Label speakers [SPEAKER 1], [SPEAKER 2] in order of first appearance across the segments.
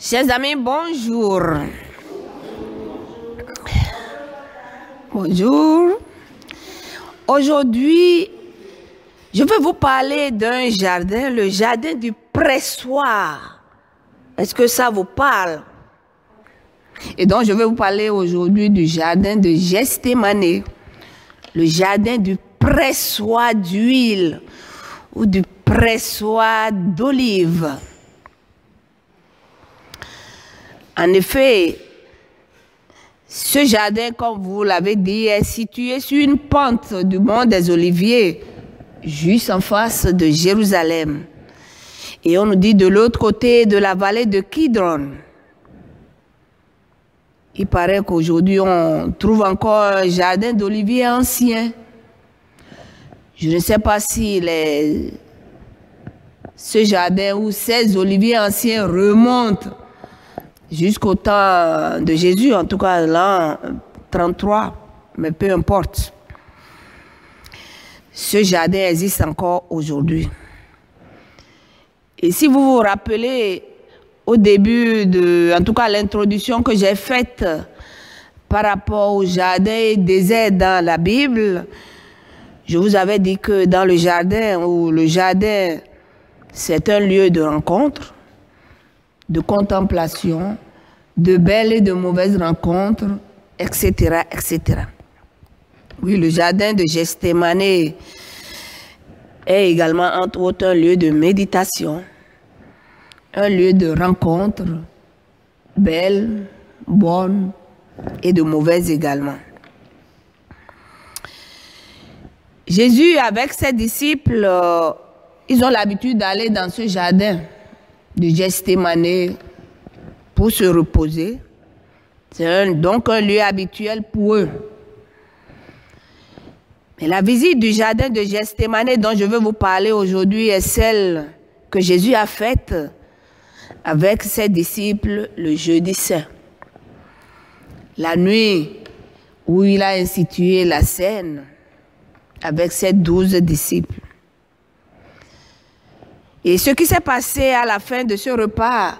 [SPEAKER 1] Chers amis, bonjour. Bonjour. Aujourd'hui, je vais vous parler d'un jardin, le jardin du pressoir. Est-ce que ça vous parle? Et donc, je vais vous parler aujourd'hui du jardin de Gethsémani, le jardin du pressoir d'huile ou du pressoir d'olive. En effet, ce jardin, comme vous l'avez dit, est situé sur une pente du mont des Oliviers, juste en face de Jérusalem. Et on nous dit de l'autre côté de la vallée de Kidron. Il paraît qu'aujourd'hui, on trouve encore un jardin d'oliviers ancien. Je ne sais pas si ce jardin ou ces oliviers anciens remontent jusqu'au temps de Jésus, en tout cas l'an 33, mais peu importe. Ce jardin existe encore aujourd'hui. Et si vous vous rappelez, au début en tout cas l'introduction que j'ai faite par rapport au jardin et désert dans la Bible, je vous avais dit que dans le jardin, c'est un lieu de rencontre, de contemplation, de belles et de mauvaises rencontres, etc., etc. Oui, le jardin de Gethsémani est également, entre autres, un lieu de méditation, un lieu de rencontre, belles, bonnes et de mauvaises également. Jésus, avec ses disciples, ils ont l'habitude d'aller dans ce jardin de Gethsémani pour se reposer. C'est donc un lieu habituel pour eux. Mais la visite du jardin de Gethsémani dont je veux vous parler aujourd'hui est celle que Jésus a faite avec ses disciples le jeudi saint. La nuit où il a institué la scène avec ses 12 disciples. Et ce qui s'est passé à la fin de ce repas,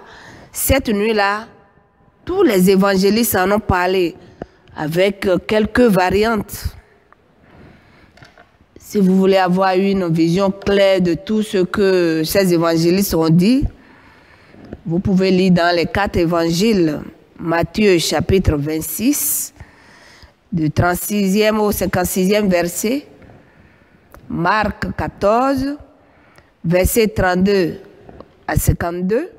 [SPEAKER 1] cette nuit-là, tous les évangélistes en ont parlé avec quelques variantes. Si vous voulez avoir une vision claire de tout ce que ces évangélistes ont dit, vous pouvez lire dans les 4 évangiles, Matthieu chapitre 26, du 36e au 56e verset, Marc 14, verset 32 à 52,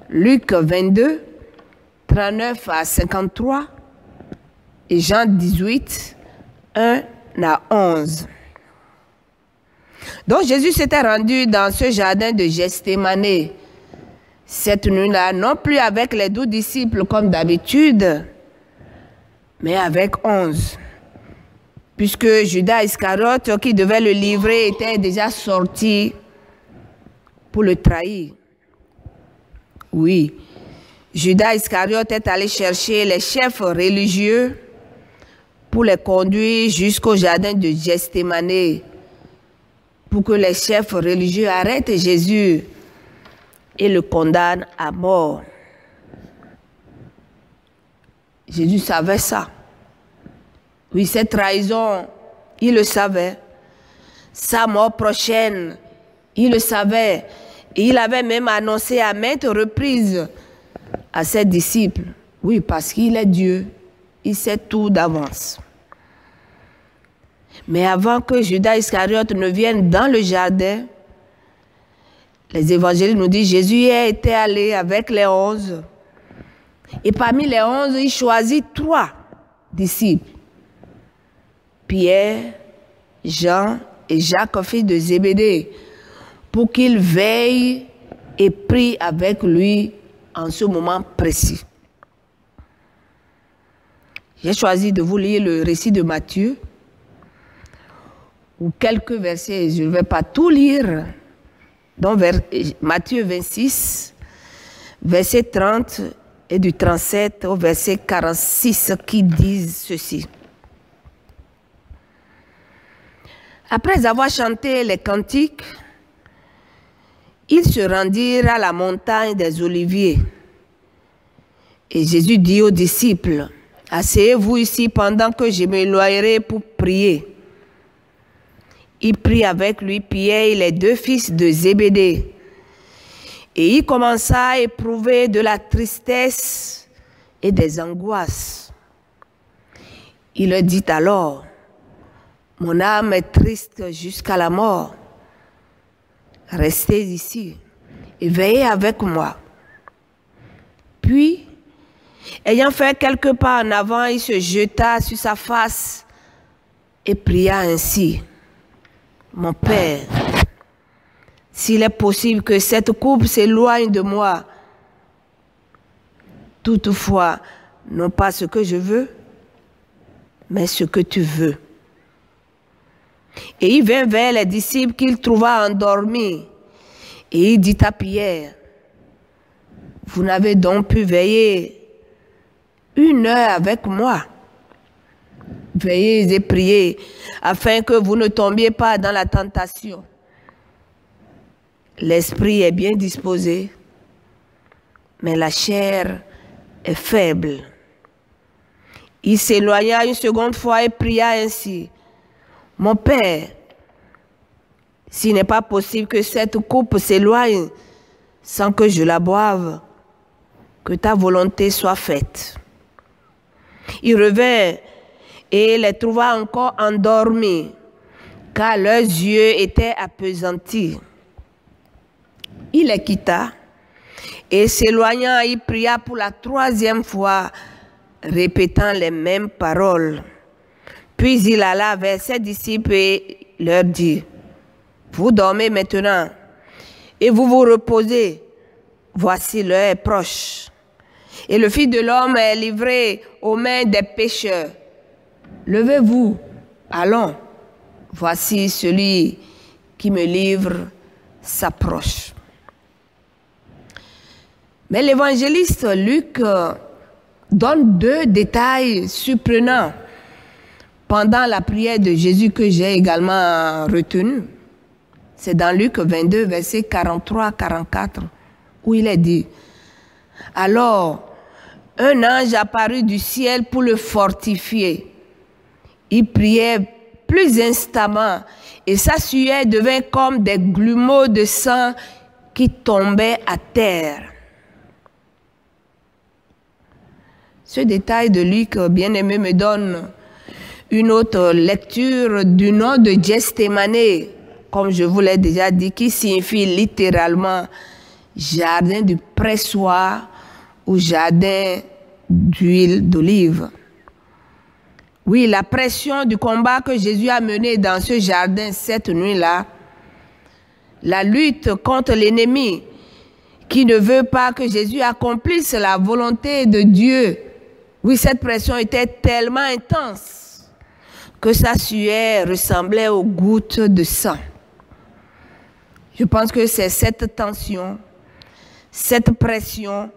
[SPEAKER 1] Luc 22, 39 à 53, et Jean 18, 1 à 11. Donc Jésus s'était rendu dans ce jardin de Gethsémani cette nuit-là, non plus avec les 12 disciples comme d'habitude, mais avec 11. Puisque Judas Iscariote, qui devait le livrer, était déjà sorti pour le trahir. Oui, Judas Iscariote est allé chercher les chefs religieux pour les conduire jusqu'au jardin de Gethsémani, pour que les chefs religieux arrêtent Jésus et le condamnent à mort. Jésus savait ça. Oui, cette trahison, il le savait. Sa mort prochaine, il le savait. Et il avait même annoncé à maintes reprises à ses disciples. Oui, parce qu'il est Dieu. Il sait tout d'avance. Mais avant que Judas Iscariote ne vienne dans le jardin, les évangiles nous disent que Jésus était allé avec les 11. Et parmi les 11, il choisit 3 disciples. Pierre, Jean et Jacques, fils de Zébédée, pour qu'ils veillent et prient avec lui en ce moment précis. J'ai choisi de vous lire le récit de Matthieu, ou quelques versets, je ne vais pas tout lire, donc Matthieu 26, verset 30 et du 37 au verset 46 qui disent ceci. Après avoir chanté les cantiques, ils se rendirent à la montagne des Oliviers. Et Jésus dit aux disciples, « Asseyez-vous ici pendant que je m'éloignerai pour prier. » Il prit avec lui Pierre et les deux fils de Zébédée. Et il commença à éprouver de la tristesse et des angoisses. Il leur dit alors, « Mon âme est triste jusqu'à la mort. Restez ici et veillez avec moi. » Puis, ayant fait quelques pas en avant, il se jeta sur sa face et pria ainsi. « Mon Père, s'il est possible que cette coupe s'éloigne de moi, toutefois, non pas ce que je veux, mais ce que tu veux. » Et il vint vers les disciples qu'il trouva endormis. Et il dit à Pierre, « Vous n'avez donc pu veiller 1 heure avec moi. Veillez et priez, afin que vous ne tombiez pas dans la tentation. L'esprit est bien disposé, mais la chair est faible. » Il s'éloigna une seconde fois et pria ainsi. « Mon Père, s'il n'est pas possible que cette coupe s'éloigne sans que je la boive, que ta volonté soit faite. » Il revint et les trouva encore endormis, car leurs yeux étaient appesantis. Il les quitta et s'éloignant, il pria pour la 3e fois, répétant les mêmes paroles. Puis il alla vers ses disciples et leur dit, « Vous dormez maintenant et vous vous reposez. Voici l'heure est proche. Et le Fils de l'homme est livré aux mains des pécheurs. Levez-vous, allons. Voici celui qui me livre s'approche. » Mais l'évangéliste Luc donne 2 détails surprenants pendant la prière de Jésus que j'ai également retenu. C'est dans Luc 22, versets 43-44, où il est dit, « Alors, un ange apparut du ciel pour le fortifier. Il priait plus instamment et sa sueur devint comme des grumeaux de sang qui tombaient à terre. » Ce détail de Luc, bien-aimé, me donne une autre lecture du nom de Gethsémani, comme je vous l'ai déjà dit, qui signifie littéralement jardin du pressoir ou jardin d'huile d'olive. Oui, la pression du combat que Jésus a mené dans ce jardin cette nuit-là, la lutte contre l'ennemi qui ne veut pas que Jésus accomplisse la volonté de Dieu. Oui, cette pression était tellement intense que sa sueur ressemblait aux gouttes de sang. Je pense que c'est cette tension, cette pression,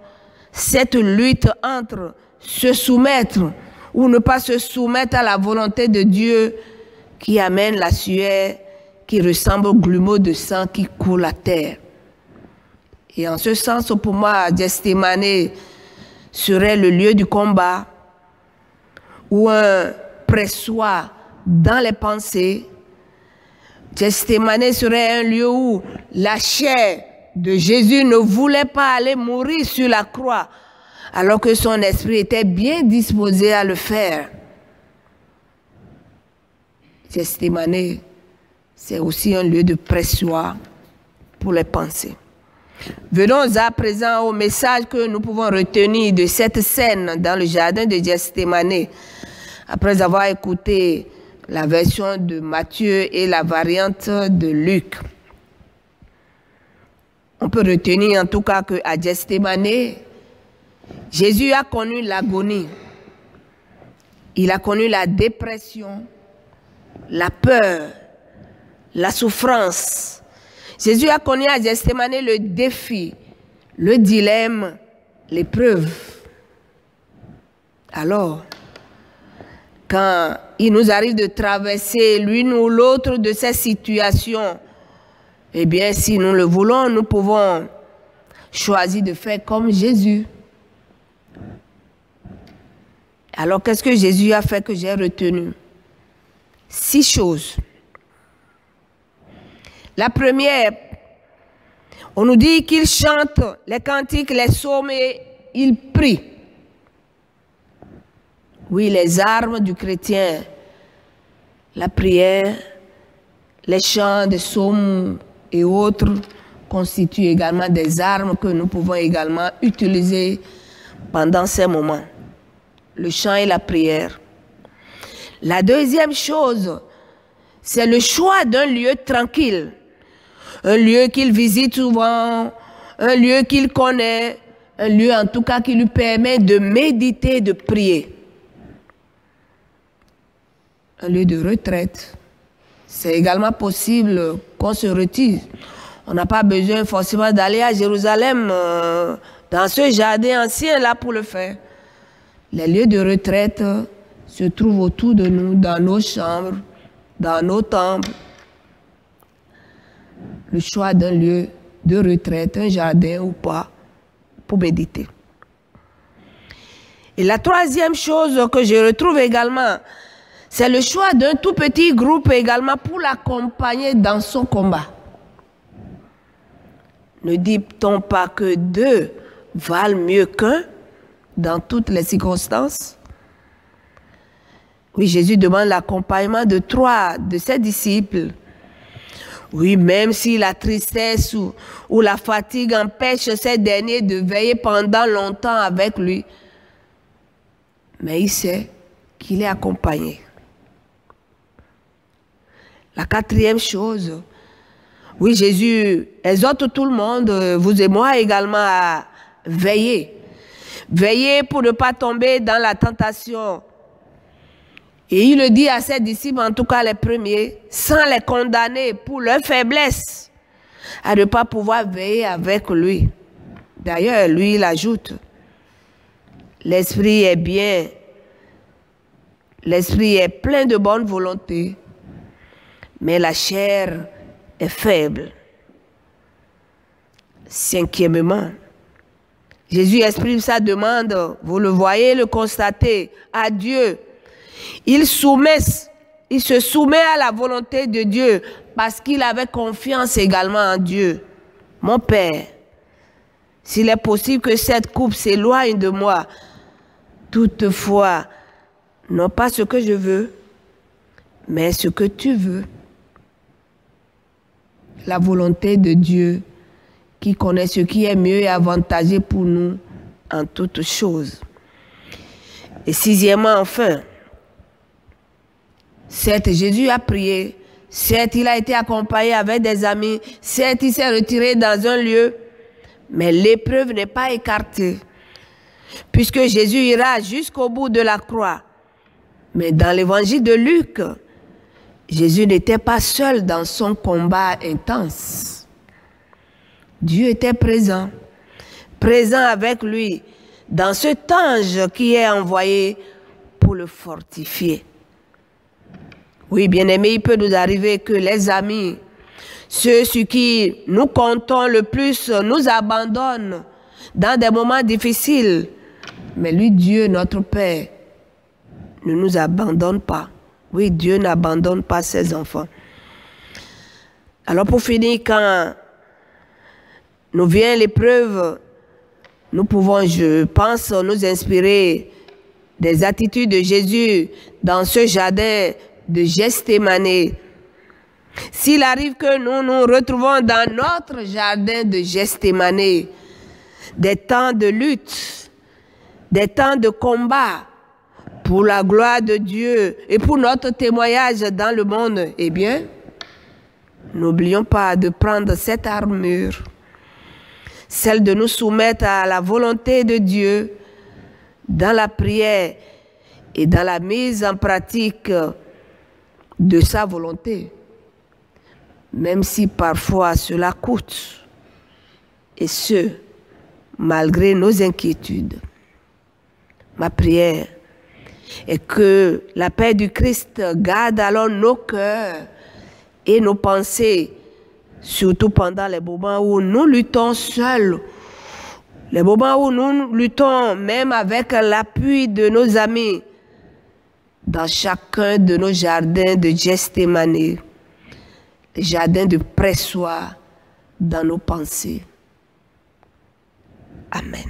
[SPEAKER 1] cette lutte entre se soumettre ou ne pas se soumettre à la volonté de Dieu qui amène la sueur qui ressemble aux grumeaux de sang qui coulent à terre. Et en ce sens, pour moi, Gethsémani serait le lieu du combat ou un pressoir dans les pensées. Gethsémani serait un lieu où la chair de Jésus ne voulait pas aller mourir sur la croix, alors que son esprit était bien disposé à le faire. Gethsémani, c'est aussi un lieu de pressoir pour les pensées. Venons à présent au message que nous pouvons retenir de cette scène dans le jardin de Gethsémani, après avoir écouté la version de Matthieu et la variante de Luc. On peut retenir en tout cas qu'à Gethsémani, Jésus a connu l'agonie. Il a connu la dépression, la peur, la souffrance. Jésus a connu à Gethsémani le défi, le dilemme, l'épreuve. Alors, quand il nous arrive de traverser l'une ou l'autre de ces situations, eh bien, si nous le voulons, nous pouvons choisir de faire comme Jésus. Alors, qu'est-ce que Jésus a fait que j'ai retenu? 6 choses. La première, on nous dit qu'il chante les cantiques, les psaumes et il prie. Oui, les armes du chrétien, la prière, les chants, des psaumes et autres constituent également des armes que nous pouvons également utiliser pendant ces moments. Le chant et la prière. La deuxième chose, c'est le choix d'un lieu tranquille. Un lieu qu'il visite souvent, un lieu qu'il connaît, un lieu en tout cas qui lui permet de méditer, de prier. Un lieu de retraite. C'est également possible qu'on se retire. On n'a pas besoin forcément d'aller à Jérusalem, dans ce jardin ancien là pour le faire. Les lieux de retraite se trouvent autour de nous, dans nos chambres, dans nos temples. Le choix d'un lieu de retraite, un jardin ou pas, pour méditer. Et la troisième chose que je retrouve également, c'est le choix d'un tout petit groupe également pour l'accompagner dans son combat. Ne dit-on pas que 2 valent mieux qu'un dans toutes les circonstances? Oui, Jésus demande l'accompagnement de 3 de ses disciples. Oui, même si la tristesse ou la fatigue empêche ces derniers de veiller pendant longtemps avec lui, mais il sait qu'il est accompagné. La quatrième chose, oui, Jésus exhorte tout le monde, vous et moi également, à veiller. Veiller pour ne pas tomber dans la tentation. Et il le dit à ses disciples, en tout cas les premiers, sans les condamner pour leur faiblesse, à ne pas pouvoir veiller avec lui. D'ailleurs, lui, il ajoute, l'esprit est bien, l'esprit est plein de bonne volonté, mais la chair est faible. Cinquièmement, Jésus exprime sa demande, vous le voyez, le constatez, à Dieu. Il se soumet à la volonté de Dieu parce qu'il avait confiance également en Dieu. Mon Père, s'il est possible que cette coupe s'éloigne de moi, toutefois, non pas ce que je veux, mais ce que tu veux. La volonté de Dieu qui connaît ce qui est mieux et avantageux pour nous en toutes choses. Et sixièmement, enfin, certes, Jésus a prié, certes, il a été accompagné avec des amis, certes, il s'est retiré dans un lieu, mais l'épreuve n'est pas écartée, puisque Jésus ira jusqu'au bout de la croix. Mais dans l'évangile de Luc, Jésus n'était pas seul dans son combat intense. Dieu était présent, présent avec lui, dans cet ange qui est envoyé pour le fortifier. Oui, bien-aimés, il peut nous arriver que les amis, ceux sur qui nous comptons le plus, nous abandonnent dans des moments difficiles. Mais lui, Dieu, notre Père, ne nous abandonne pas. Oui, Dieu n'abandonne pas ses enfants. Alors pour finir, quand nous vient l'épreuve, nous pouvons, je pense, nous inspirer des attitudes de Jésus dans ce jardin de Gethsémani. S'il arrive que nous nous retrouvons dans notre jardin de Gethsémani, des temps de lutte, des temps de combat pour la gloire de Dieu et pour notre témoignage dans le monde, eh bien, n'oublions pas de prendre cette armure, celle de nous soumettre à la volonté de Dieu dans la prière et dans la mise en pratique de sa volonté, même si parfois cela coûte, et ce, malgré nos inquiétudes. Ma prière est que la paix du Christ garde alors nos cœurs et nos pensées, surtout pendant les moments où nous luttons seuls, les moments où nous luttons même avec l'appui de nos amis, dans chacun de nos jardins de Gethsémane, les jardins de pressoir dans nos pensées. Amen.